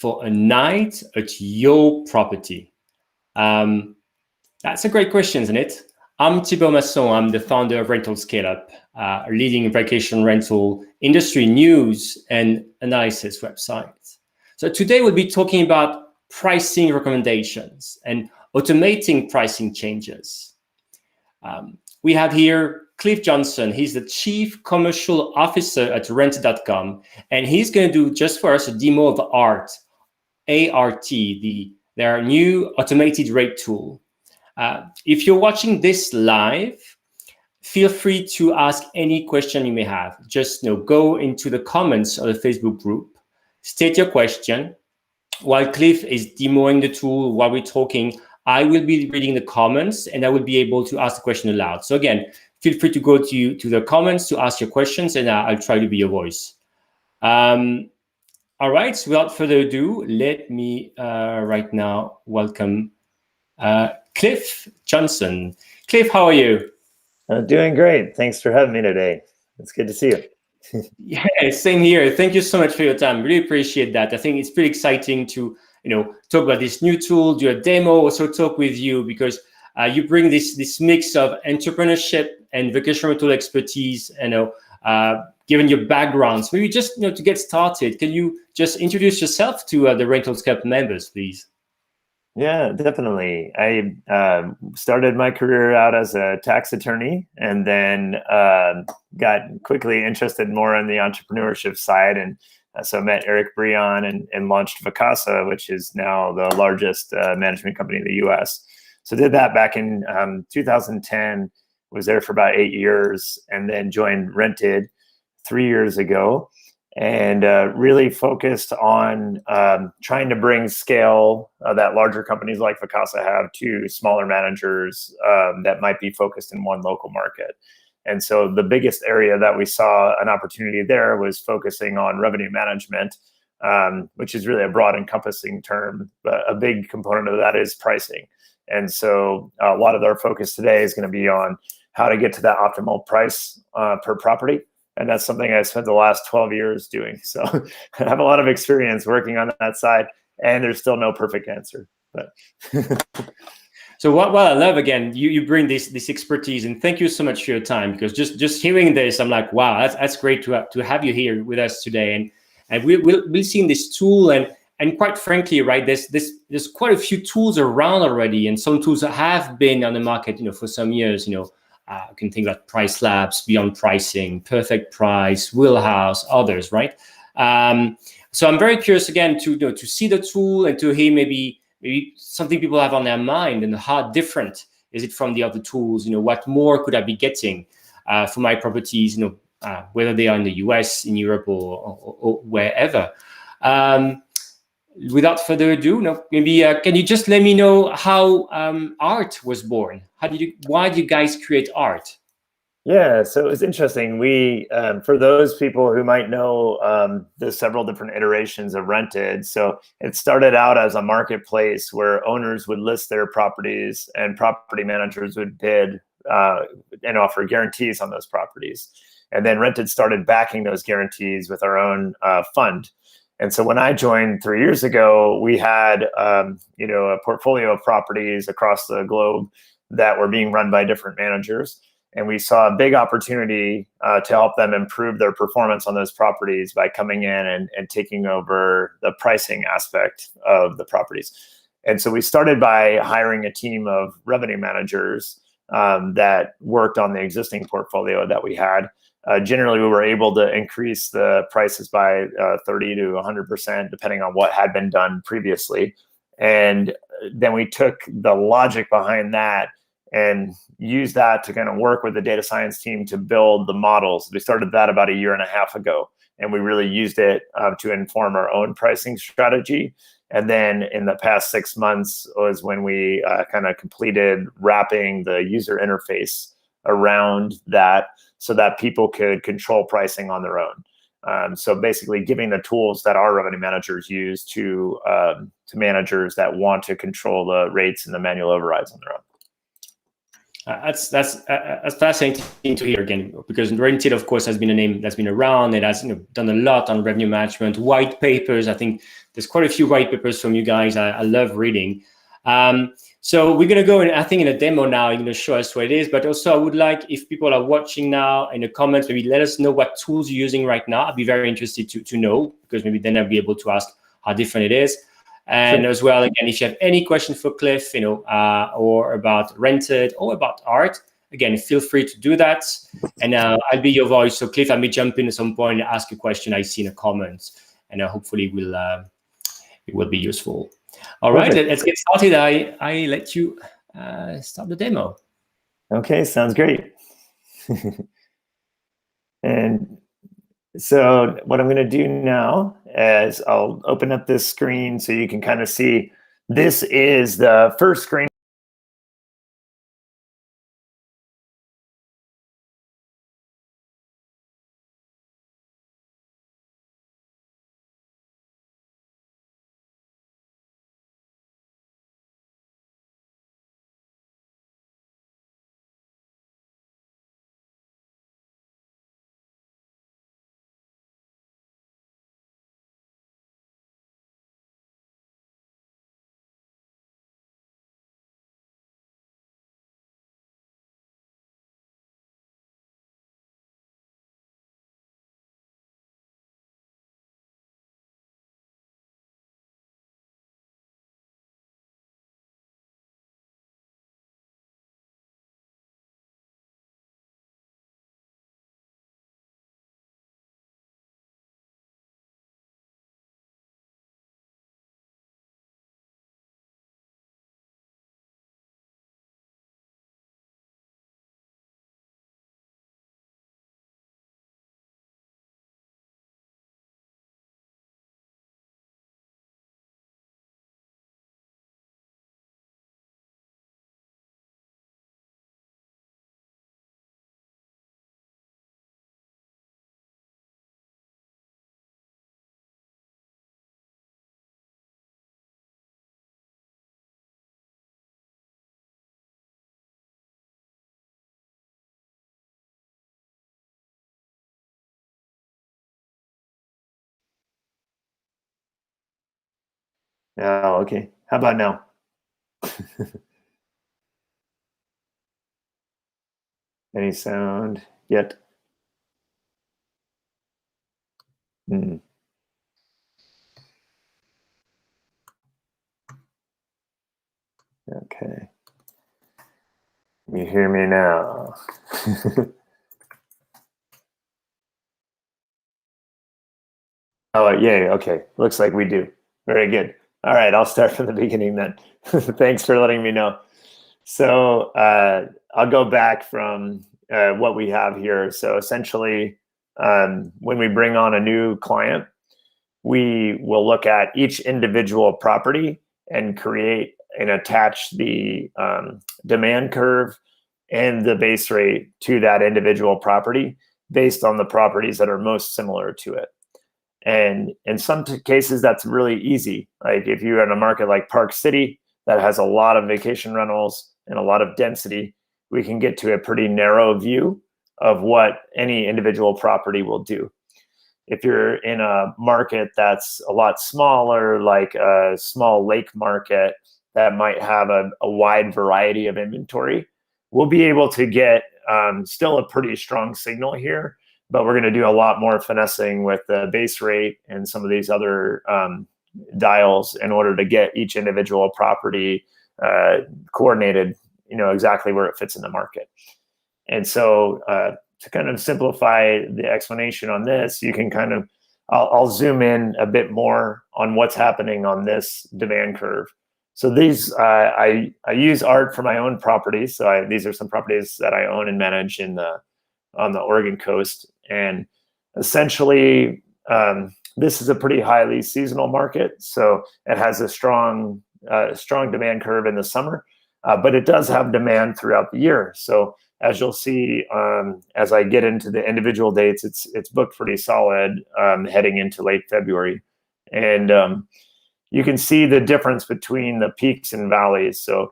for a night at your property? That's a great question, isn't it? I'm Thibaut Masson. I'm the founder of Rental Scale Up, a leading vacation rental industry news and analysis website. So today we'll be talking about pricing recommendations and automating pricing changes. We have here Cliff Johnson. He's the Chief Commercial Officer at Rent.com, and he's going to do just for us a demo of ART, their new automated rate tool. If you're watching this live, feel free to ask any question you may have. Just go into the comments of the Facebook group, state your question. While Cliff is demoing the tool, while we're talking, I will be reading the comments and I will be able to ask the question aloud. So again, feel free to go to the comments to ask your questions, and I'll try to be your voice. All right, so without further ado, let me right now welcome Cliff Johnson. Cliff, how are you? Doing great. Thanks for having me today. It's good to see you. Yeah, same here. Thank you so much for your time. Really appreciate that. I think it's pretty exciting to talk about this new tool, do a demo, also talk with you, because you bring this mix of entrepreneurship and vacation rental expertise. Given your backgrounds, maybe just to get started, can you just introduce yourself to the Rental Scale Up members, please? Yeah, definitely. I started my career out as a tax attorney, and then got quickly interested more on the entrepreneurship side. And so I met Eric Brion and launched Vacasa, which is now the largest management company in the US. So did that back in 2010, was there for about 8 years, and then joined Rented 3 years ago. And really focused on trying to bring scale that larger companies like Vacasa have to smaller managers that might be focused in one local market. And so the biggest area that we saw an opportunity there was focusing on revenue management, which is really a broad encompassing term, but a big component of that is pricing. And so a lot of our focus today is going to be on how to get to that optimal price per property. And that's something I spent the last 12 years doing. So I have a lot of experience working on that side, and there's still no perfect answer. But so what I love, again, you bring this expertise, and thank you so much for your time, because just hearing this, I'm like, wow, that's great to have you here with us today. And we'll see this tool, and quite frankly, right, there's quite a few tools around already, and some tools that have been on the market, for some years, you can think about PriceLabs, Beyond Pricing, Perfect Price, Wheelhouse, others, right? So I'm very curious again to see the tool and to hear maybe something people have on their mind, and how different is it from the other tools? What more could I be getting for my properties? Whether they are in the US, in Europe, or wherever. Without further ado, maybe can you just let me know how ART was born? Why did you guys create ART? Yeah, so it's interesting. We, for those people who might know, there's several different iterations of Rented. So it started out as a marketplace where owners would list their properties and property managers would bid and offer guarantees on those properties. And then Rented started backing those guarantees with our own fund. And so when I joined 3 years ago, we had a portfolio of properties across the globe that were being run by different managers. And we saw a big opportunity to help them improve their performance on those properties by coming in and taking over the pricing aspect of the properties. And so we started by hiring a team of revenue managers that worked on the existing portfolio that we had. Generally, we were able to increase the prices by 30 to 100%, depending on what had been done previously. And then we took the logic behind that and used that to kind of work with the data science team to build the models. We started that about 1.5 years ago, and we really used it to inform our own pricing strategy. And then in the past 6 months was when we kind of completed wrapping the user interface around that so that people could control pricing on their own. So basically giving the tools that our revenue managers use to managers that want to control the rates and the manual overrides on their own. That's fascinating to hear again, because Rented, of course, has been a name that's been around. It has done a lot on revenue management, white papers. I think there's quite a few white papers from you guys. I love reading. So we're gonna go, and I think in a demo now, you're gonna show us what it is. But also, I would like, if people are watching now in the comments, maybe let us know what tools you're using right now. I'd be very interested to know, because maybe then I'll be able to ask how different it is. And as well, again, if you have any question for Cliff, or about Rented or about art, again, feel free to do that. And I'll be your voice. So Cliff, I may jump in at some point and ask a question I see in the comments, and hopefully it will be useful. All right, let's get started. I let you start the demo. Okay, sounds great. And so what I'm going to do now is I'll open up this screen so you can kind of see. This is the first screen. Oh, okay. How about now? Any sound yet? Okay. You hear me now? Oh, yay. Okay. Looks like we do. Very good. All right. I'll start from the beginning then. Thanks for letting me know. So I'll go back from what we have here. So essentially, when we bring on a new client, we will look at each individual property and create and attach the demand curve and the base rate to that individual property based on the properties that are most similar to it. And in some cases, that's really easy. Like if you're in a market like Park City that has a lot of vacation rentals and a lot of density, we can get to a pretty narrow view of what any individual property will do. If you're in a market that's a lot smaller, like a small lake market that might have a wide variety of inventory, we'll be able to get still a pretty strong signal here, but we're going to do a lot more finessing with the base rate and some of these other dials in order to get each individual property coordinated, exactly where it fits in the market. And so to kind of simplify the explanation on this, you can kind of, I'll zoom in a bit more on what's happening on this demand curve. So these, I use art for my own properties. So these are some properties that I own and manage on the Oregon coast. And essentially, this is a pretty highly seasonal market. So it has a strong demand curve in the summer, but it does have demand throughout the year. So as you'll see, as I get into the individual dates, it's booked pretty solid heading into late February. And you can see the difference between the peaks and valleys. So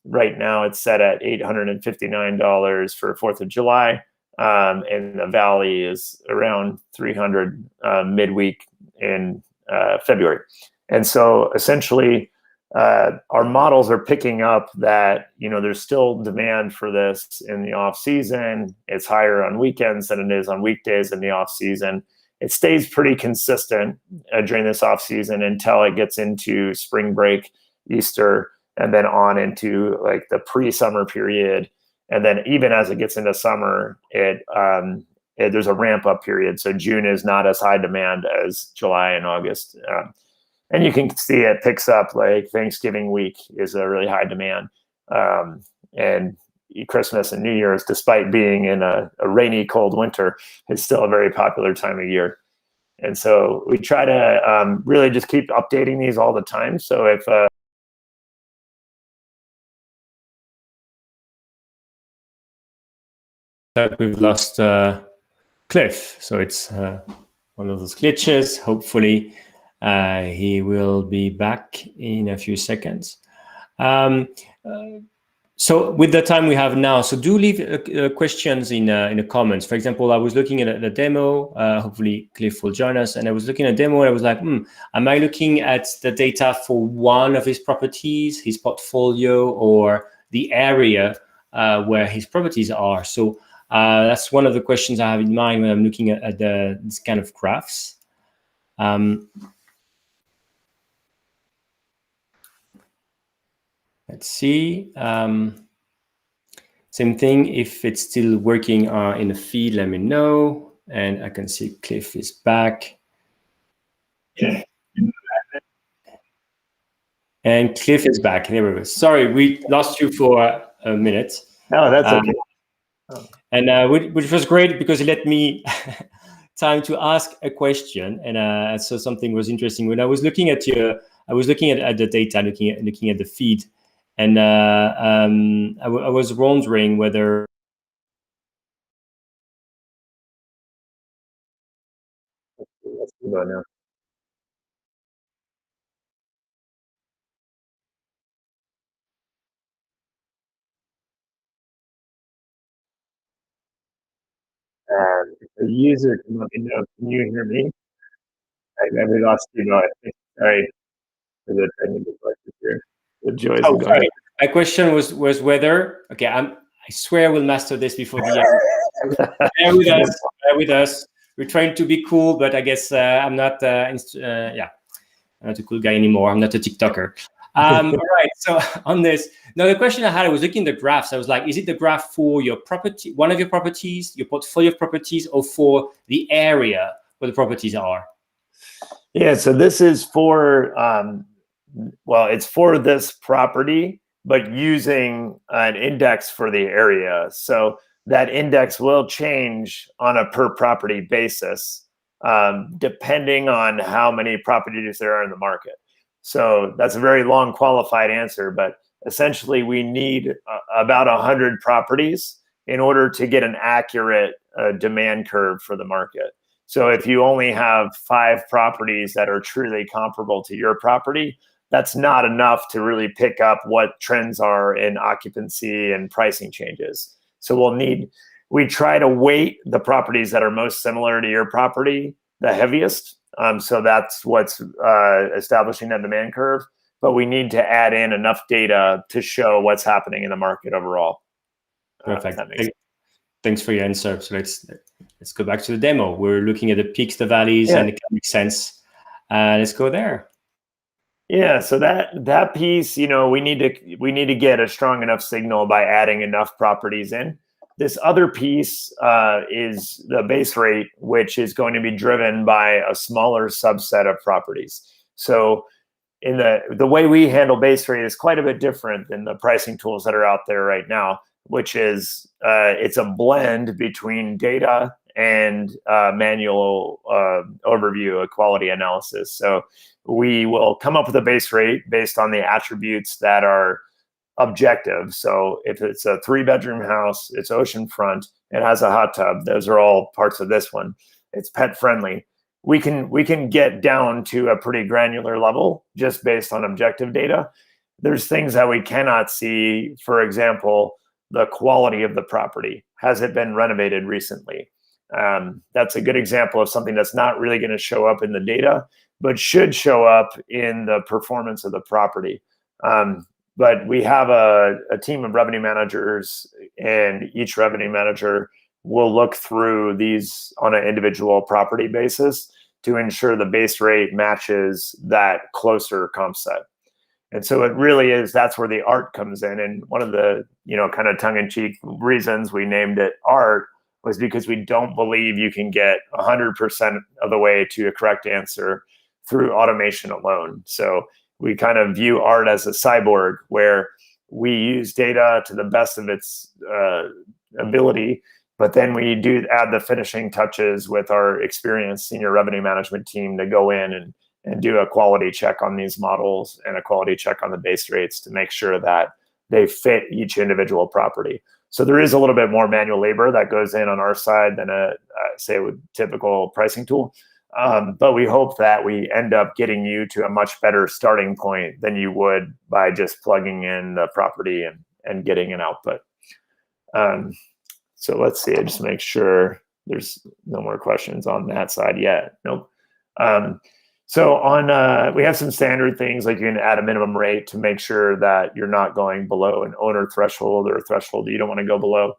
right now it's set at $859 for 4th of July. And the Valley is around 300 midweek in February. And so essentially, our models are picking up that, there's still demand for this in the off season. It's higher on weekends than it is on weekdays in the off season. It stays pretty consistent during this off season until it gets into spring break, Easter, and then on into like the pre-summer period. And then even as it gets into summer, there's a ramp up period. So June is not as high demand as July and August. And you can see it picks up, like Thanksgiving week is a really high demand. And Christmas and New Year's, despite being in a rainy, cold winter, is still a very popular time of year. And so we try to really just keep updating these all the time. So if we've lost Cliff, so it's one of those glitches. Hopefully he will be back in a few seconds. So with the time we have now, so do leave questions in the comments. For example, I was looking at the demo. Hopefully Cliff will join us. And I was looking at the demo and I was like, am I looking at the data for one of his properties, his portfolio, or the area where his properties are? So that's one of the questions I have in mind when I'm looking at this kind of graphs. Let's see. Same thing. If it's still working in the feed, let me know. And I can see Cliff is back. Yeah. And Cliff is back. There we go. Sorry, we lost you for a minute. No, that's okay. And which was great because it let me time to ask a question. And so something was interesting when I was looking at I was looking at the data, looking at the feed. And I was wondering whether Let's go now. The user can let me know. Can you hear me? We lost you. Sorry for the technical questions here. The joys of going. Sorry. My question was whether, okay, I swear we'll master this before the end. Bear with us. We're trying to be cool, but I guess I'm not, I'm not a cool guy anymore. I'm not a TikToker. All right, so on this, now the question I had, I was looking at the graphs. I was like, is it the graph for your property, one of your properties, your portfolio of properties, or for the area where the properties are? Yeah, so this is for, it's for this property, but using an index for the area. So that index will change on a per property basis, depending on how many properties there are in the market. So that's a very long qualified answer, but essentially we need about 100 properties in order to get an accurate demand curve for the market. So if you only have 5 properties that are truly comparable to your property, that's not enough to really pick up what trends are in occupancy and pricing changes. So we try to weight the properties that are most similar to your property the heaviest. So that's what's establishing that demand curve. But we need to add in enough data to show what's happening in the market overall. Perfect. Thanks for your answer. So let's go back to the demo. We're looking at the peaks, the valleys, and it makes sense. Let's go there. Yeah, so that piece, we need to get a strong enough signal by adding enough properties in. This other piece is the base rate, which is going to be driven by a smaller subset of properties. So in the way we handle base rate is quite a bit different than the pricing tools that are out there right now, which is it's a blend between data and manual overview, a quality analysis. So we will come up with a base rate based on the attributes that are objective. So if it's a 3-bedroom house, it's oceanfront, it has a hot tub, those are all parts of this one. It's pet friendly. We can get down to a pretty granular level just based on objective data. There's things that we cannot see. For example, the quality of the property. Has it been renovated recently? That's a good example of something that's not really going to show up in the data, but should show up in the performance of the property. But we have a team of revenue managers, and each revenue manager will look through these on an individual property basis to ensure the base rate matches that closer comp set. And so it really is, that's where the art comes in. And one of the, kind of tongue-in-cheek reasons we named it art was because we don't believe you can get 100% of the way to a correct answer through automation alone. So we kind of view art as a cyborg where we use data to the best of its ability, but then we do add the finishing touches with our experienced senior revenue management team to go in and do a quality check on these models and a quality check on the base rates to make sure that they fit each individual property. So there is a little bit more manual labor that goes in on our side than say a typical pricing tool. But we hope that we end up getting you to a much better starting point than you would by just plugging in the property and getting an output. So let's see, I just make sure there's no more questions on that side yet. Nope. So on, we have some standard things like you can add a minimum rate to make sure that you're not going below an owner threshold or a threshold you don't want to go below.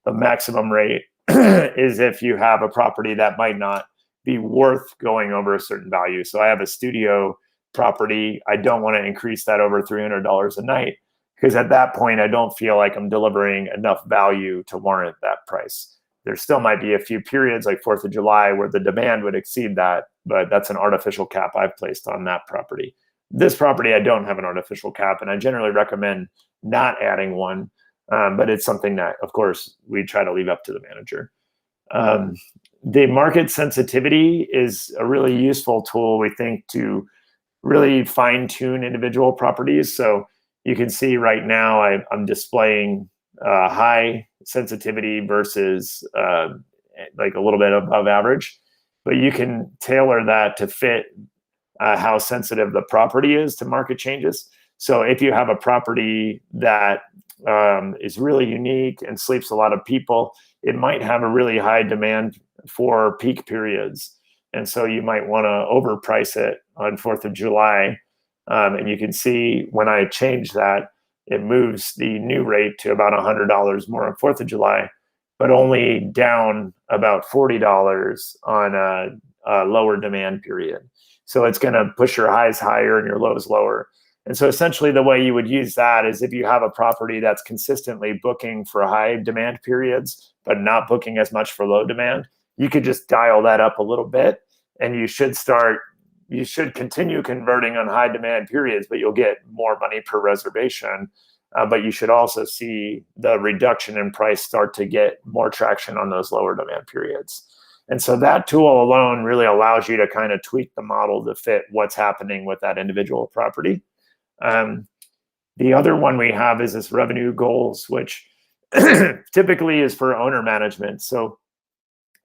The maximum rate is if you have a property that might not be worth going over a certain value. So I have a studio property. I don't want to increase that over $300 a night because at that point, I don't feel like I'm delivering enough value to warrant that price. There still might be a few periods like 4th of July where the demand would exceed that, but that's an artificial cap I've placed on that property. This property, I don't have an artificial cap, and I generally recommend not adding one, but it's something that, of course, we try to leave up to the manager. The market sensitivity is a really useful tool, we think, to really fine-tune individual properties. So you can see right now I'm displaying high sensitivity versus like a little bit above average, but you can tailor that to fit how sensitive the property is to market changes. So if you have a property that is really unique and sleeps a lot of people, it might have a really high demand for peak periods. And so you might want to overprice it on 4th of July. And you can see when I change that, it moves the new rate to about $100 more on 4th of July, but only down about $40 on a lower demand period. So it's going to push your highs higher and your lows lower. And so essentially the way you would use that is if you have a property that's consistently booking for high demand periods, but not booking as much for low demand, you could just dial that up a little bit and you should continue converting on high demand periods, but you'll get more money per reservation. But you should also see the reduction in price start to get more traction on those lower demand periods. And so that tool alone really allows you to kind of tweak the model to fit what's happening with that individual property. The other one we have is this revenue goals, which typically is for owner management. So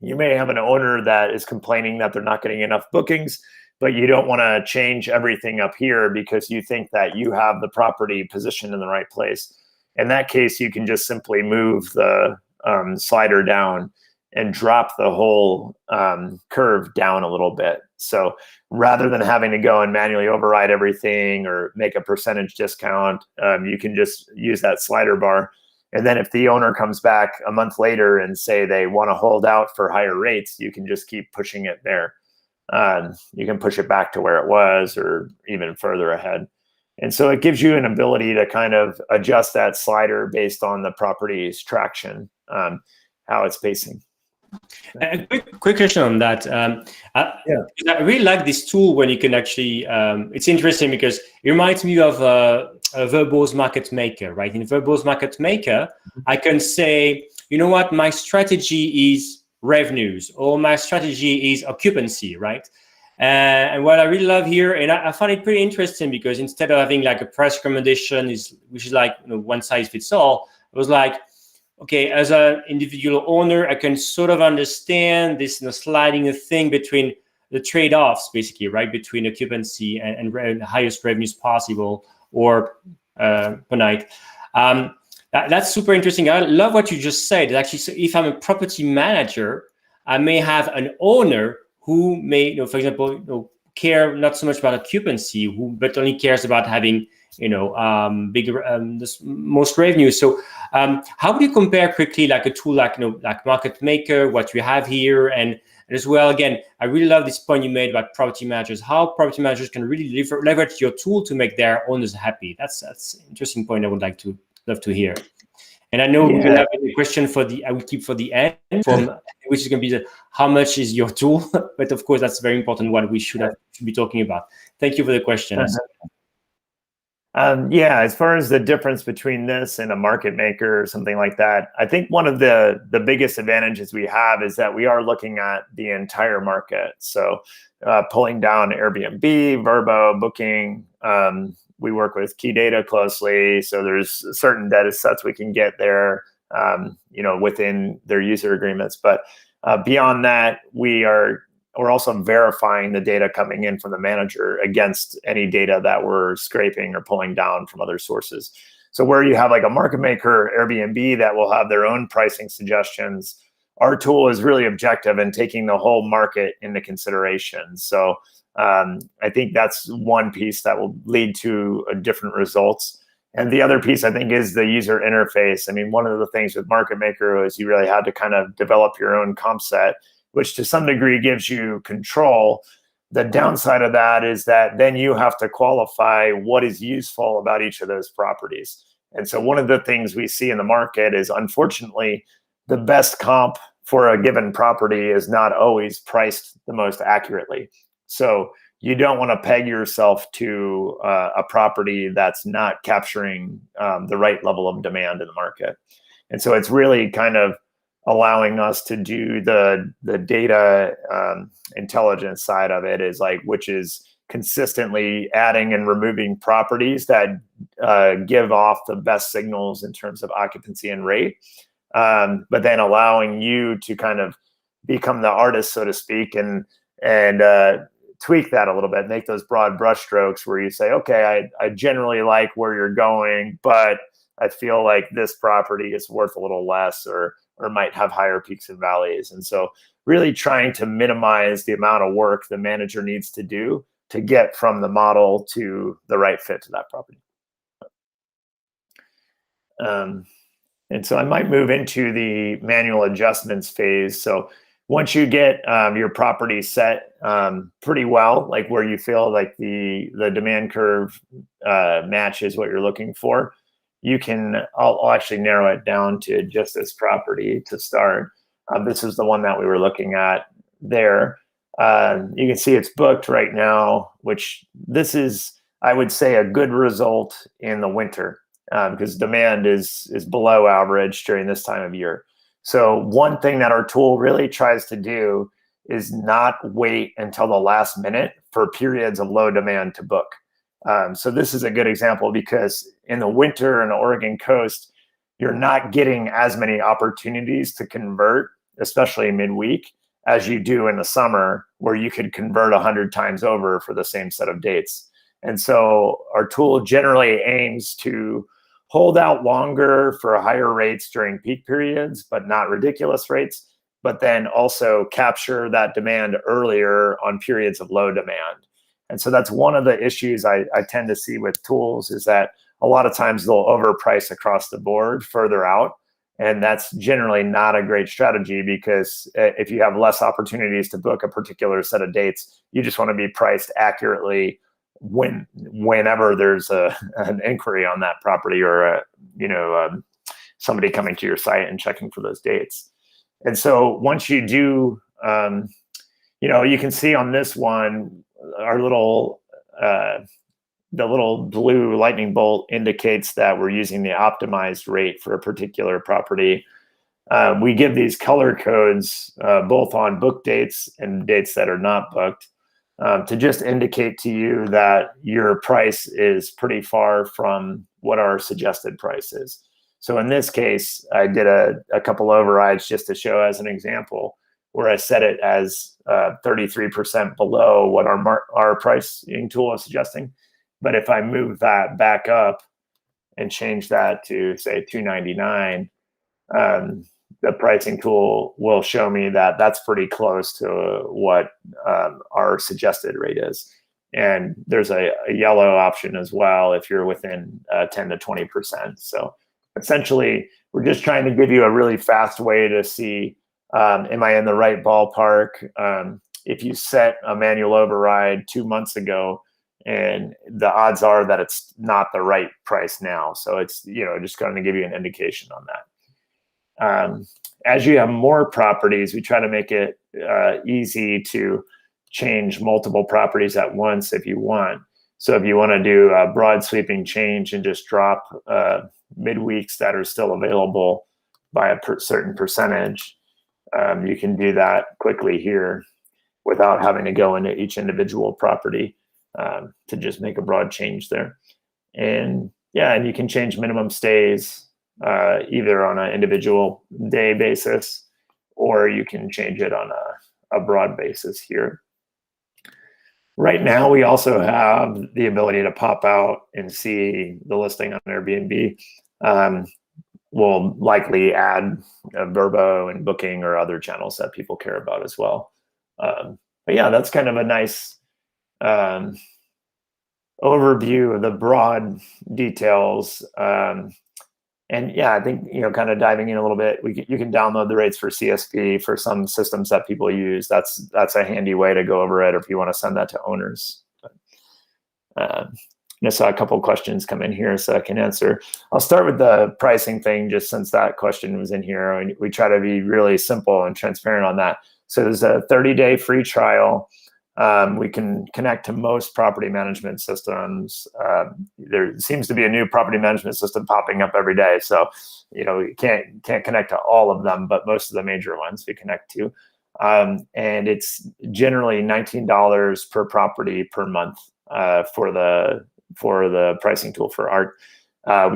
you may have an owner that is complaining that they're not getting enough bookings, but you don't want to change everything up here because you think that you have the property positioned in the right place. In that case, you can just simply move the slider down and drop the whole curve down a little bit. So rather than having to go and manually override everything or make a percentage discount, you can just use that slider bar. And then if the owner comes back a month later and say they want to hold out for higher rates, you can just keep pushing it there. You can push it back to where it was or even further ahead. And so it gives you an ability to kind of adjust that slider based on the property's traction, how it's pacing. A quick question on that. I really like this tool when you can actually, it's interesting because it reminds me of a verbose market maker, right? In verbose market maker, I can say, you know what, my strategy is revenues or my strategy is occupancy, right? And what I really love here, and I find it pretty interesting because instead of having like a price recommendation which is like one size fits all, it was like, okay, as an individual owner, I can sort of understand this sliding thing between the trade-offs, basically, right, between occupancy and highest revenues possible, or per night. That's super interesting. I love what you just said. Actually, so if I'm a property manager, I may have an owner who may, for example, care not so much about occupancy, but only cares about having, bigger, most revenue. So, how would you compare quickly, like a tool like, like Market Maker, what you have here, and as well, again, I really love this point you made about property managers, how property managers can really leverage your tool to make their owners happy. That's an interesting point I would love to hear. And I know we will have a question I will keep for the end, which is going to be how much is your tool? But of course, that's very important, what we should be talking about. Thank you for the question. As far as the difference between this and a market maker or something like that, I think one of the biggest advantages we have is that we are looking at the entire market. So pulling down Airbnb, Vrbo, Booking, we work with Key Data closely. So there's certain data sets we can get there, within their user agreements. But beyond that, we're also verifying the data coming in from the manager against any data that we're scraping or pulling down from other sources. So where you have like a market maker, Airbnb, that will have their own pricing suggestions, our tool is really objective and taking the whole market into consideration. So I think that's one piece that will lead to different results. And the other piece, I think, is the user interface. I mean, one of the things with Market Maker is you really had to kind of develop your own comp set, which to some degree gives you control. The downside of that is that then you have to qualify what is useful about each of those properties. And so one of the things we see in the market is, unfortunately, the best comp for a given property is not always priced the most accurately. So you don't want to peg yourself to a property that's not capturing the right level of demand in the market. And so it's really kind of allowing us to do the data intelligence side of it, which is consistently adding and removing properties that give off the best signals in terms of occupancy and rate, but then allowing you to kind of become the artist, so to speak, and tweak that a little bit, make those broad brushstrokes where you say, okay, I generally like where you're going, but I feel like this property is worth a little less or might have higher peaks and valleys. And so really trying to minimize the amount of work the manager needs to do to get from the model to the right fit to that property. And so I might move into the manual adjustments phase. So once you get your property set pretty well, like where you feel like the demand curve matches what you're looking for, you can, I'll actually narrow it down to just this property to start. This is the one that we were looking at there. You can see it's booked right now, which this is, I would say, a good result in the winter because demand is below average during this time of year. So one thing that our tool really tries to do is not wait until the last minute for periods of low demand to book. So this is a good example because in the winter on the Oregon coast, you're not getting as many opportunities to convert, especially midweek, as you do in the summer, where you could convert 100 times over for the same set of dates. And so our tool generally aims to hold out longer for higher rates during peak periods, but not ridiculous rates, but then also capture that demand earlier on periods of low demand. And so that's one of the issues I tend to see with tools is that a lot of times they'll overprice across the board further out. And that's generally not a great strategy because if you have less opportunities to book a particular set of dates, you just want to be priced accurately whenever there's an inquiry on that property or somebody coming to your site and checking for those dates. And so once you do, you can see on this one, our little the little blue lightning bolt indicates that we're using the optimized rate for a particular property. We give these color codes both on book dates and dates that are not booked to just indicate to you that your price is pretty far from what our suggested price is. So in this case, I did a couple overrides just to show as an example where I set it as 33% below what our pricing tool is suggesting. But if I move that back up and change that to say $299, the pricing tool will show me that that's pretty close to what our suggested rate is. And there's a yellow option as well if you're within 10 to 20%. So essentially, we're just trying to give you a really fast way to see, am I in the right ballpark? If you set a manual override 2 months ago, and the odds are that it's not the right price now. So it's, just going to give you an indication on that. As you have more properties, we try to make it easy to change multiple properties at once if you want. So if you want to do a broad sweeping change and just drop midweeks that are still available by a certain percentage, you can do that quickly here without having to go into each individual property to just make a broad change there. And you can change minimum stays either on an individual day basis, or you can change it on a broad basis here. Right now, we also have the ability to pop out and see the listing on Airbnb. We'll likely add Verbo and Booking or other channels that people care about as well. But yeah, that's kind of a nice overview of the broad details. And yeah, I think, kind of diving in a little bit, you can download the rates for CSV for some systems that people use. That's a handy way to go over it, or if you want to send that to owners. I saw a couple of questions come in here, so I can answer. I'll start with the pricing thing, just since that question was in here. And we try to be really simple and transparent on that. So there's a 30-day free trial. We can connect to most property management systems. There seems to be a new property management system popping up every day. So, we can't connect to all of them, but most of the major ones we connect to. And it's generally $19 per property per month for the pricing tool for art.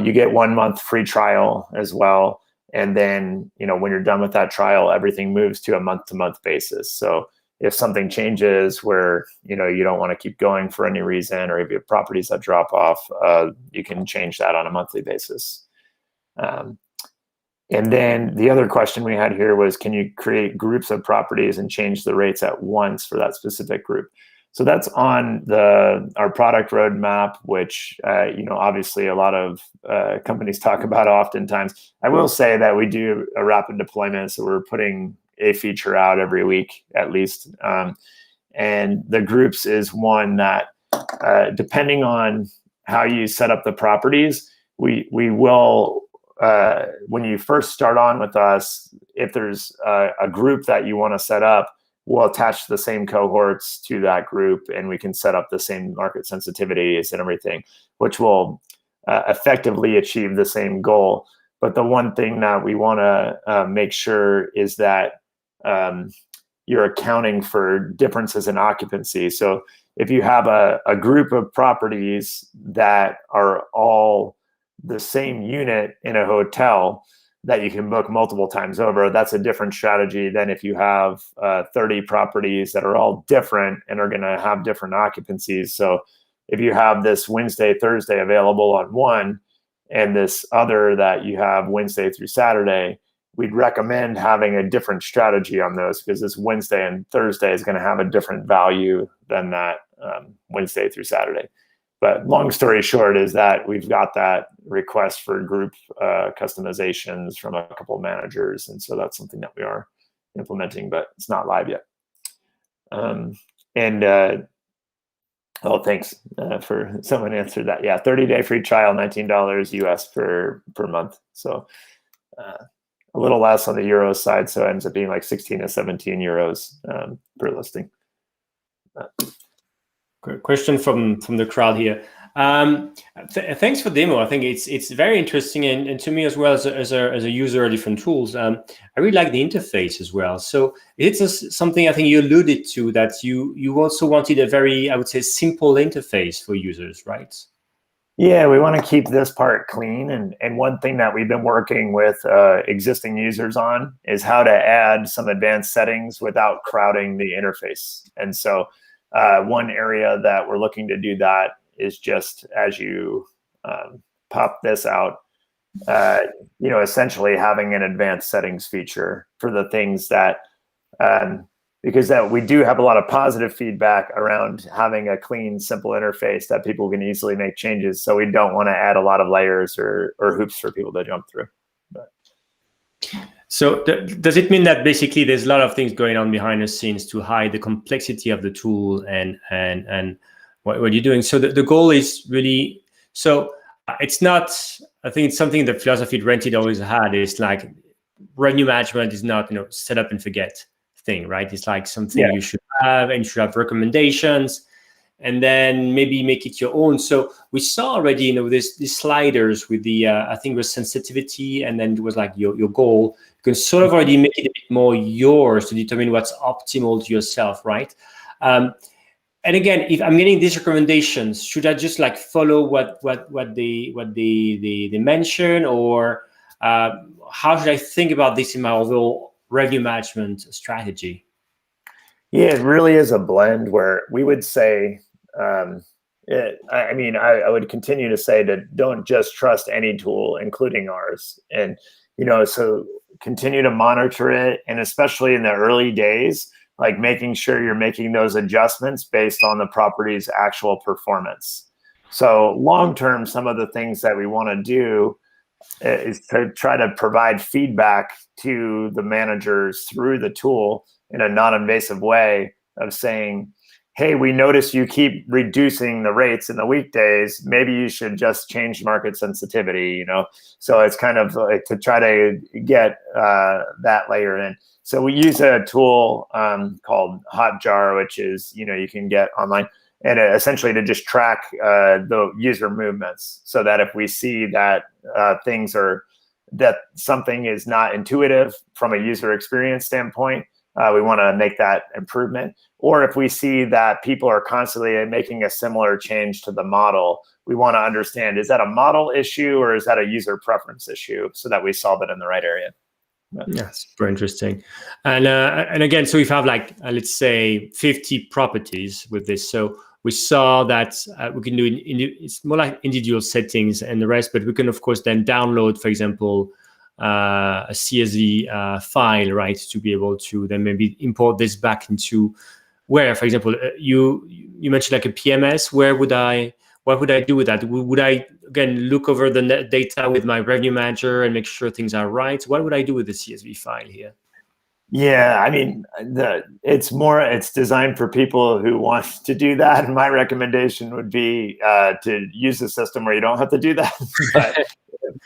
You get 1 month free trial as well. And then, when you're done with that trial, everything moves to a month-to-month basis. So if something changes where, you don't want to keep going for any reason, or if you have properties that drop off, you can change that on a monthly basis. And then the other question we had here was, can you create groups of properties and change the rates at once for that specific group? So that's on our product roadmap, which, obviously a lot of companies talk about oftentimes. I will say that we do a rapid deployment, so we're putting a feature out every week at least. And the groups is one that, depending on how you set up the properties, we will, when you first start on with us, if there's a group that you want to set up, we'll attach the same cohorts to that group, and we can set up the same market sensitivities and everything, which will effectively achieve the same goal. But the one thing that we want to make sure is that you're accounting for differences in occupancy. So if you have a group of properties that are all the same unit in a hotel that you can book multiple times over, that's a different strategy than if you have 30 properties that are all different and are going to have different occupancies. So if you have this Wednesday, Thursday available on one, and this other that you have Wednesday through Saturday, we'd recommend having a different strategy on those, because this Wednesday and Thursday is going to have a different value than that Wednesday through Saturday. But long story short is that we've got that request for group customizations from a couple of managers. And so that's something that we are implementing, but it's not live yet. Thanks for someone answered that. Yeah, 30-day free trial, $19 US per month. So a little less on the Euros side. So it ends up being like 16 to 17 Euros per listing. Great question from the crowd here. Thanks for the demo. I think it's very interesting, and to me as well as a user of different tools. I really like the interface as well. So it's something I think you alluded to, that you also wanted a very, I would say, simple interface for users, right? Yeah, we want to keep this part clean. And one thing that we've been working with existing users on is how to add some advanced settings without crowding the interface. And so one area that we're looking to do that is just as you pop this out, essentially having an advanced settings feature for the things that, because that we do have a lot of positive feedback around having a clean, simple interface that people can easily make changes. So we don't want to add a lot of layers or hoops for people to jump through. But. So does it mean that basically there's a lot of things going on behind the scenes to hide the complexity of the tool and what you're doing? So the goal is really, so it's not, I think it's something the philosophy Rented always had is like revenue management is not, set up and forget thing, right? It's like something you should have, and you should have recommendations, and then maybe make it your own. So we saw already, these sliders with the, I think it was sensitivity, and then it was like your goal. You can sort of already make it a bit more yours to determine what's optimal to yourself, right? And again, if I'm getting these recommendations, should I just like follow what they mention, or how should I think about this in my overall revenue management strategy? Yeah, it really is a blend where we would say, I would continue to say that don't just trust any tool, including ours. And, so continue to monitor it. And especially in the early days, like making sure you're making those adjustments based on the property's actual performance. So long-term, some of the things that we want to do is to try to provide feedback to the managers through the tool in a non-invasive way of saying, hey, we notice you keep reducing the rates in the weekdays. Maybe you should just change market sensitivity, So it's kind of like to try to get that layer in. So we use a tool called Hotjar, which is, you can get online, and essentially to just track the user movements, so that if we see that that something is not intuitive from a user experience standpoint, we want to make that improvement. Or if we see that people are constantly making a similar change to the model, we want to understand, is that a model issue or is that a user preference issue, so that we solve it in the right area. Yeah, super interesting. And again, so if you have like, let's say 50 properties with this, so we saw that we can do it's more like individual settings and the rest, but we can of course then download, for example, a CSV file, right, to be able to then maybe import this back into where, for example, you mentioned like a PMS. What would I do with that? Would I again look over the net data with my revenue manager and make sure things are right? What would I do with the CSV file here? Yeah, I mean, it's designed for people who want to do that. And my recommendation would be to use a system where you don't have to do that. But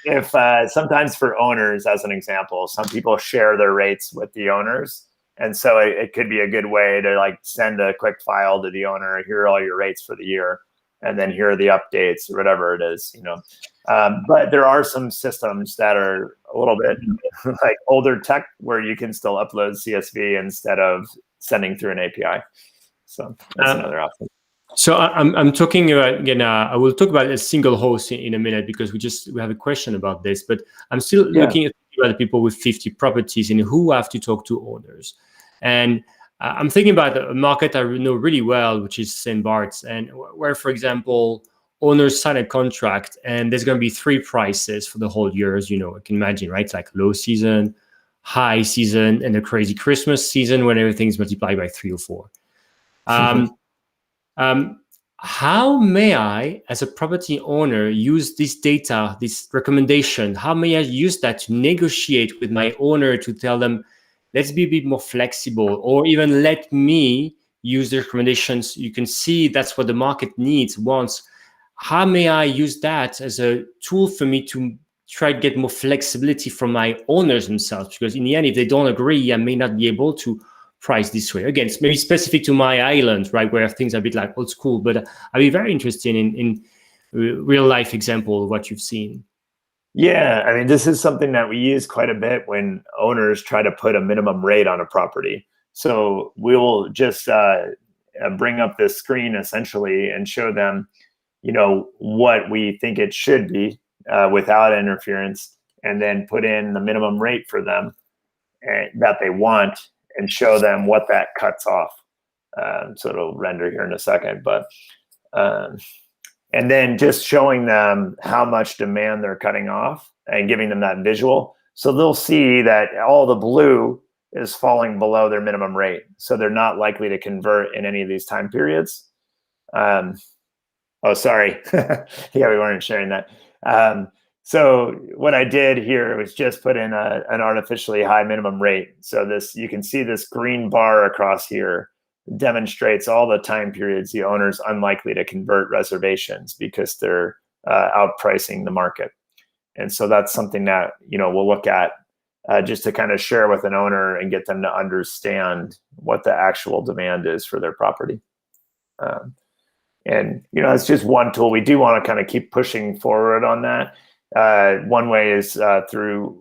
if sometimes for owners, as an example, some people share their rates with the owners. And so it could be a good way to like send a quick file to the owner, here are all your rates for the year, and then here are the updates or whatever it is, But there are some systems that are a little bit like older tech where you can still upload CSV instead of sending through an API. So that's another option. So I'm talking about, again, I will talk about a single host in a minute, because we have a question about this, but I'm still looking at the people with 50 properties and who have to talk to owners. And I'm thinking about a market I know really well, which is St. Bart's, and where, for example, owners sign a contract and there's going to be 3 prices for the whole year, as you can imagine, right? It's like low season, high season, and a crazy Christmas season when everything's multiplied by 3 or 4. How may I, as a property owner, use this data, this recommendation? How may I use that to negotiate with my owner to tell them, let's be a bit more flexible, or even let me use the recommendations? You can see that's what the market wants. How may I use that as a tool for me to try to get more flexibility from my owners themselves? Because in the end, if they don't agree, I may not be able to price this way. Again, it's maybe specific to my island, right, where things are a bit like old school, but I'd be very interested in real life example of what you've seen. Yeah, I mean, this is something that we use quite a bit when owners try to put a minimum rate on a property. So we'll just bring up this screen essentially and show them, what we think it should be without interference, and then put in the minimum rate for them that they want, and show them what that cuts off. So it'll render here in a second, but and then just showing them how much demand they're cutting off and giving them that visual. So they'll see that all the blue is falling below their minimum rate. So they're not likely to convert in any of these time periods. Oh, sorry. Yeah, we weren't sharing that. So what I did here was just put in an artificially high minimum rate. So this, you can see this green bar across here demonstrates all the time periods the owner's unlikely to convert reservations because they're outpricing the market. And so that's something that, we'll look at just to kind of share with an owner and get them to understand what the actual demand is for their property. And, it's just one tool. We do want to kind of keep pushing forward on that. One way is through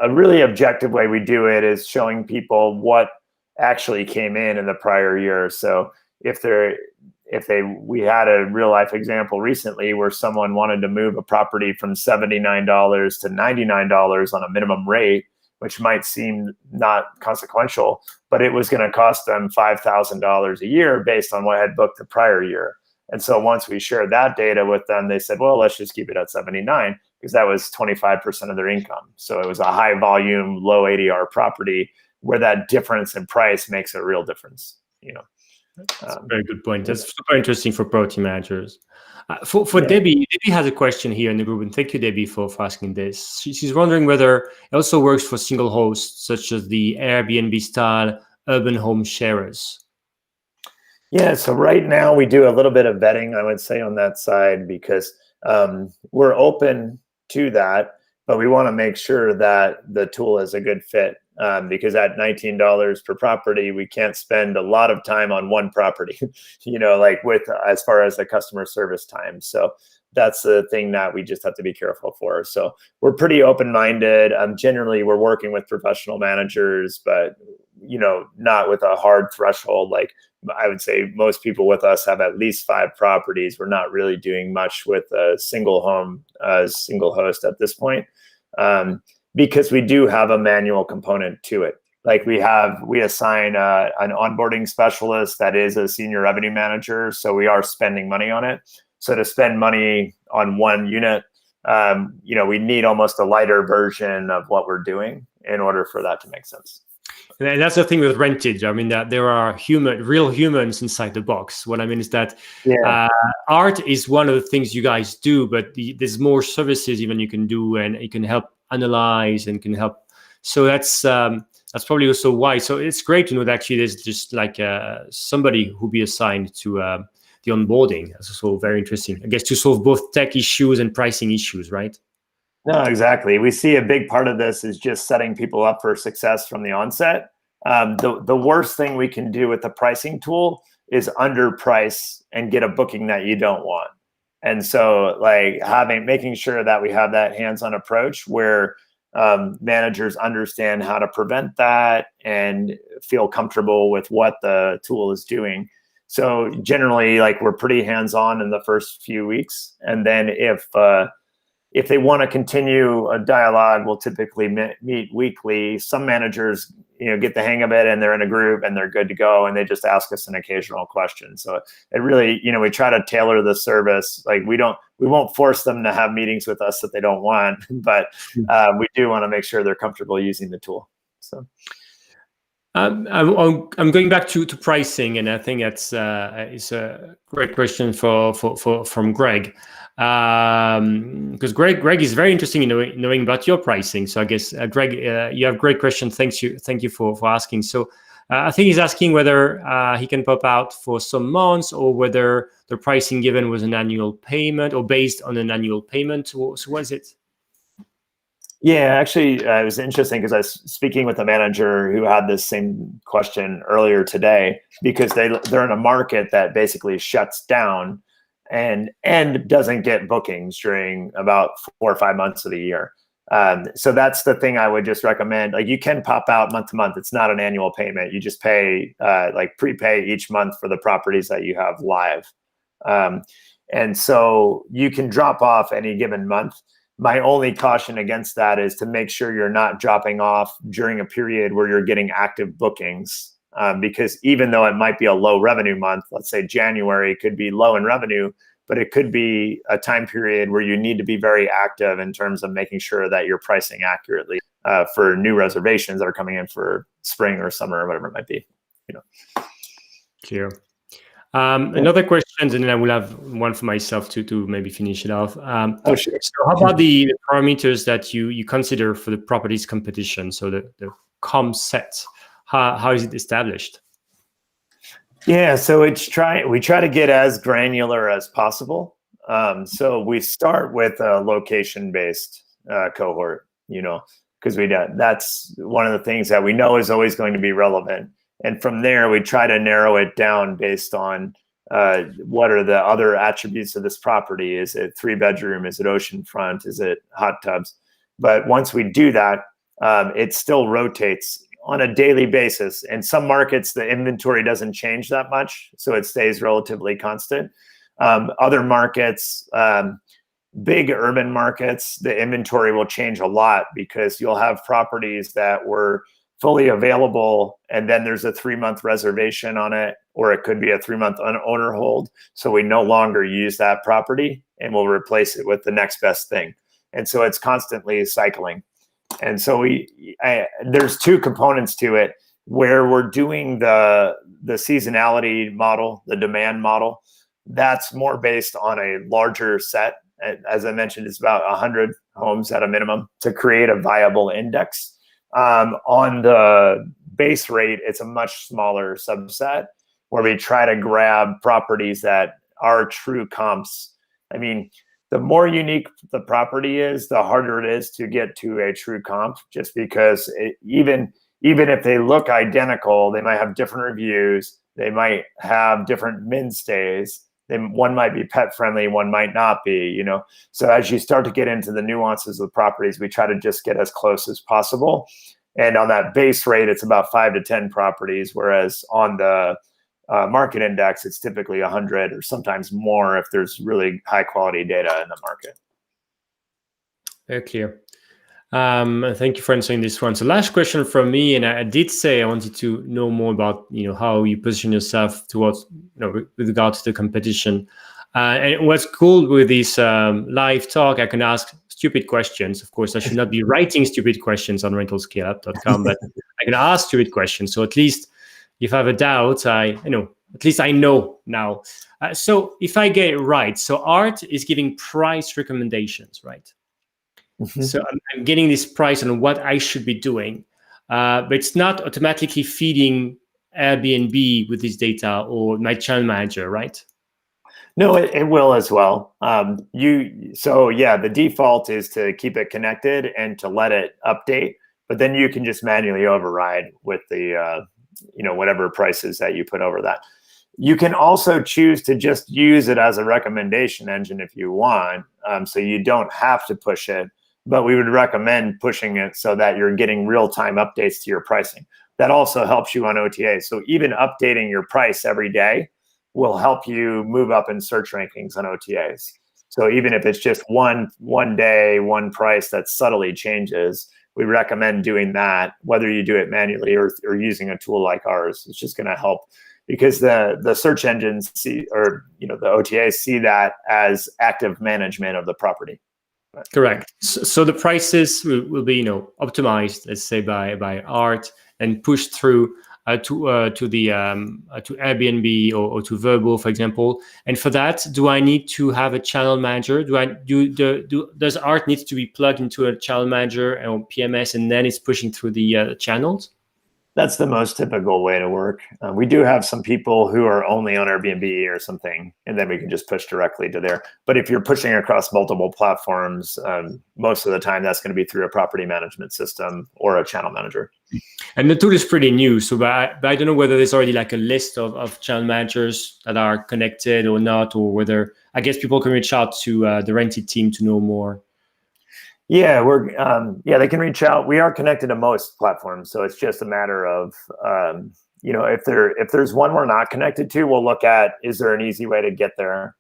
a really objective way we do it is showing people what actually came in the prior year. So we had a real life example recently where someone wanted to move a property from $79 to $99 on a minimum rate, which might seem not consequential, but it was going to cost them $5,000 a year based on what I had booked the prior year. And so once we shared that data with them, they said, well, let's just keep it at 79 because that was 25% of their income. So it was a high volume, low ADR property where that difference in price makes a real difference. That's a very good point. That's super interesting for property managers. For Debbie has a question here in the group, and thank you, Debbie, for asking this. She's wondering whether it also works for single hosts, such as the Airbnb style urban home sharers. Yeah, so right now we do a little bit of vetting, I would say, on that side because we're open to that, but we want to make sure that the tool is a good fit because at $19 per property, we can't spend a lot of time on one property, as far as the customer service time. So that's the thing that we just have to be careful for. So we're pretty open-minded. Generally, we're working with professional managers, but not with a hard threshold. Like I would say most people with us have at least 5 properties. We're not really doing much with a single home, single host at this point, because we do have a manual component to it. Like we assign an onboarding specialist that is a senior revenue manager. So we are spending money on it. So to spend money on one unit, we need almost a lighter version of what we're doing in order for that to make sense. And that's the thing with rented. I mean, that there are real humans inside the box. What I mean is that art is one of the things you guys do, but there's more services even you can do, and you can help analyze and can help. So that's probably also why. So it's great to know that actually there's just like somebody who be assigned to the onboarding. That's also very interesting, I guess, to solve both tech issues and pricing issues, right? No, exactly. We see a big part of this is just setting people up for success from the onset. The worst thing we can do with the pricing tool is underprice and get a booking that you don't want. And so making sure that we have that hands-on approach where managers understand how to prevent that and feel comfortable with what the tool is doing. So generally, we're pretty hands-on in the first few weeks. And then if they want to continue a dialogue, we'll typically meet weekly. Some managers, get the hang of it and they're in a group and they're good to go and they just ask us an occasional question. So it really, we try to tailor the service. We won't force them to have meetings with us that they don't want, but we do want to make sure they're comfortable using the tool. So. I'm going back to pricing, and I think that's is a great question from Greg, because Greg is very interested in knowing about your pricing. So I guess Greg, you have a great question. Thank you for asking. So I think he's asking whether he can pop out for some months or whether the pricing given was an annual payment or based on an annual payment. So what is it? Yeah, actually, it was interesting because I was speaking with a manager who had this same question earlier today because they're in a market that basically shuts down and doesn't get bookings during about 4 or 5 months of the year. So that's the thing I would just recommend. You can pop out month to month. It's not an annual payment. You just pay prepay each month for the properties that you have live. And so you can drop off any given month. My only caution against that is to make sure you're not dropping off during a period where you're getting active bookings, because even though it might be a low revenue month, let's say January could be low in revenue, but it could be a time period where you need to be very active in terms of making sure that you're pricing accurately for new reservations that are coming in for spring or summer or whatever it might be. Clear. Another question, and then I will have one for myself to maybe finish it off. Sure. So how about the parameters that you consider for the properties competition? So the comp set, how is it established? Yeah, so we try to get as granular as possible. So we start with a location-based cohort, because that's one of the things that we know is always going to be relevant. And from there, we try to narrow it down based on what are the other attributes of this property. Is it 3-bedroom? Is it oceanfront? Is it hot tubs? But once we do that, it still rotates on a daily basis. In some markets, the inventory doesn't change that much, so it stays relatively constant. Other markets, big urban markets, the inventory will change a lot because you'll have properties that were fully available and then there's a 3-month reservation on it, or it could be a 3-month owner hold. So we no longer use that property and we'll replace it with the next best thing. And so it's constantly cycling. And so there's 2 components to it where we're doing the seasonality model, the demand model. That's more based on a larger set. As I mentioned, it's about 100 homes at a minimum to create a viable index. On the base rate, it's a much smaller subset where we try to grab properties that are true comps. I mean, the more unique the property is, the harder it is to get to a true comp, just because even if they look identical, they might have different reviews, they might have different min stays. One might be pet friendly, one might not be, So as you start to get into the nuances of properties, we try to just get as close as possible. And on that base rate, it's about 5 to 10 properties, whereas on the market index, it's typically 100 or sometimes more if there's really high quality data in the market. Very clear. Thank you for answering this one. So last question from me, and I did say I wanted to know more about how you position yourself towards with regard to the competition. And what's cool with this live talk, I can ask stupid questions. Of course, I should not be writing stupid questions on rentalscaleup.com, but I can ask stupid questions. So at least if I have a doubt, at least I know now. So if I get it right, so Art is giving price recommendations, right? Mm-hmm. So I'm getting this price on what I should be doing, but it's not automatically feeding Airbnb with this data or my channel manager, right? No, it will as well. The default is to keep it connected and to let it update, but then you can just manually override with the whatever prices that you put over that. You can also choose to just use it as a recommendation engine if you want, so you don't have to push it, but we would recommend pushing it so that you're getting real-time updates to your pricing. That also helps you on OTA. So even updating your price every day will help you move up in search rankings on OTAs. So even if it's just one day, one price that subtly changes, we recommend doing that, whether you do it manually or using a tool like ours. It's just going to help because the search engines see, or the OTAs see that as active management of the property. Correct. So the prices will be optimized, let's say by Art, and pushed through to Airbnb or to Vrbo, for example. And for that, do I need to have a channel manager? Does Art need to be plugged into a channel manager or PMS, and then it's pushing through the channels? That's the most typical way to work. We do have some people who are only on Airbnb or something, and then we can just push directly to there. But if you're pushing across multiple platforms, most of the time that's going to be through a property management system or a channel manager. And the tool is pretty new, so but I don't know whether there's already like a list of channel managers that are connected or not, or whether I guess people can reach out to the Rented team to know more. Yeah, they can reach out. We are connected to most platforms, so it's just a matter of if there's one we're not connected to, we'll look at, is there an easy way to get there?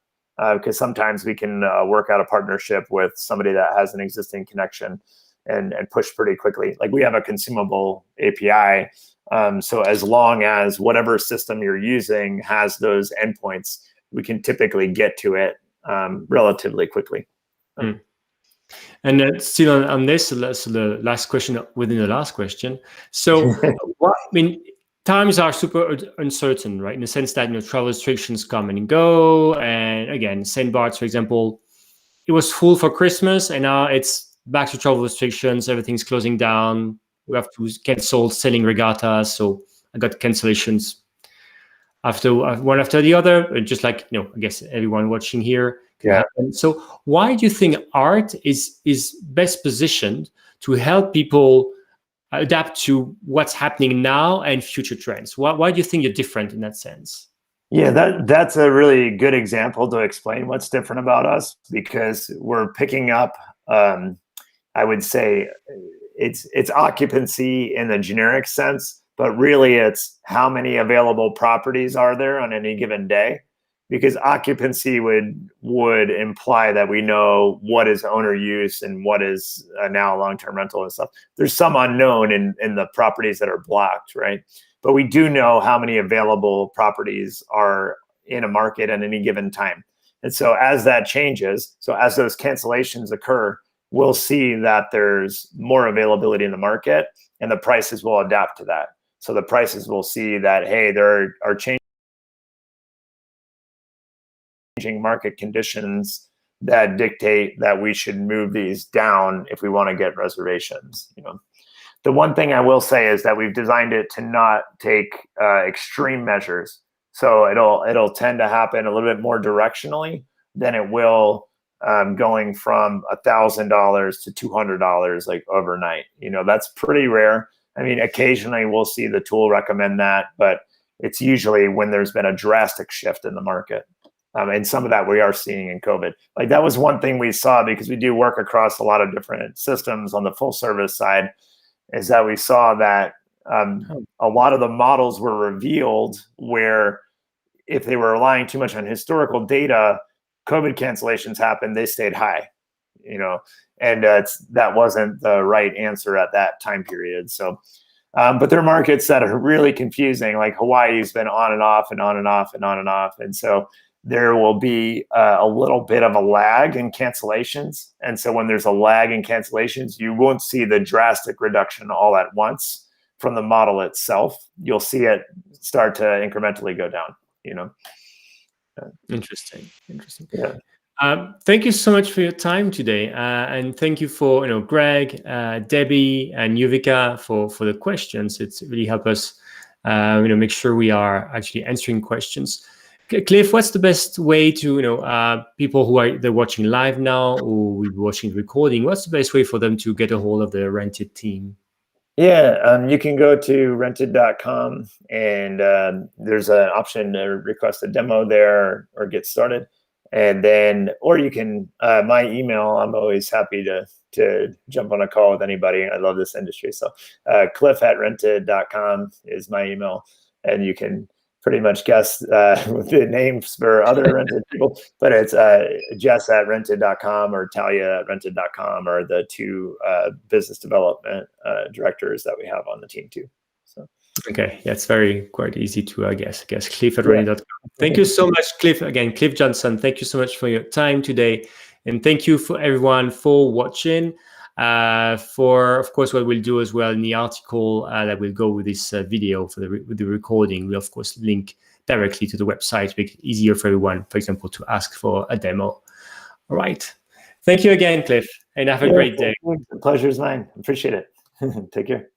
Because sometimes we can work out a partnership with somebody that has an existing connection and push pretty quickly. Like we have a consumable API, so as long as whatever system you're using has those endpoints, we can typically get to it relatively quickly. And still on this, so the last question within the last question. So, times are super uncertain, right? In the sense that travel restrictions come and go, and again, St. Bart's, for example, it was full for Christmas, and now it's back to travel restrictions. Everything's closing down. We have to cancel sailing regattas, so I got cancellations after one after the other, just like I guess everyone watching here can happen. So why do you think art is best positioned to help people adapt to what's happening now and future trends? Why do you think you're different in that sense? Yeah, that's a really good example to explain what's different about us, because we're picking up, I would say it's occupancy in the generic sense, but really it's how many available properties are there on any given day, because occupancy would imply that we know what is owner use and what is now long-term rental and stuff. There's some unknown in the properties that are blocked, right? But we do know how many available properties are in a market at any given time. And so as that changes, so as those cancellations occur, we'll see that there's more availability in the market, and the prices will adapt to that. So the prices will see that, hey, there are changing market conditions that dictate that we should move these down if we want to get reservations. The one thing I will say is that we've designed it to not take extreme measures. So it'll tend to happen a little bit more directionally than it will going from $1,000 to $200 like overnight. That's pretty rare. I mean, occasionally we'll see the tool recommend that, but it's usually when there's been a drastic shift in the market. And some of that we are seeing in COVID. Like that was one thing we saw, because we do work across a lot of different systems on the full service side, is that we saw that a lot of the models were revealed where if they were relying too much on historical data, COVID cancellations happened, they stayed high, and that wasn't the right answer at that time period. So, but there are markets that are really confusing, like Hawaii's been on and off and on and off and on and off. And so there will be a little bit of a lag in cancellations. And so when there's a lag in cancellations, you won't see the drastic reduction all at once from the model itself. You'll see it start to incrementally go down, Interesting. Yeah. Thank you so much for your time today. And thank you for, Greg, Debbie, and Yuvika for the questions. It's really helped us, make sure we are actually answering questions. Cliff, what's the best way to, people who are they're watching live now or will be watching the recording, what's the best way for them to get a hold of the Rented team? Yeah, you can go to rented.com, and there's an option to request a demo there or get started. And then, or you can, my email, I'm always happy to jump on a call with anybody. I love this industry. So cliff@rented.com is my email, and you can pretty much guess the names for other rented people, but it's Jess@rented.com or Talia@rented.com are the two business development directors that we have on the team too. So. Okay, yeah, it's quite easy to guess. Cliff@rented.com. Thank you so much, Cliff. Again, Cliff Johnson, thank you so much for your time today. And thank you for everyone for watching. For, of course, what we'll do as well in the article that will go with this video with the recording, we'll, of course, link directly to the website to make it easier for everyone, for example, to ask for a demo. All right. Thank you again, Cliff, and have a great day. The pleasure is mine. Appreciate it. Take care.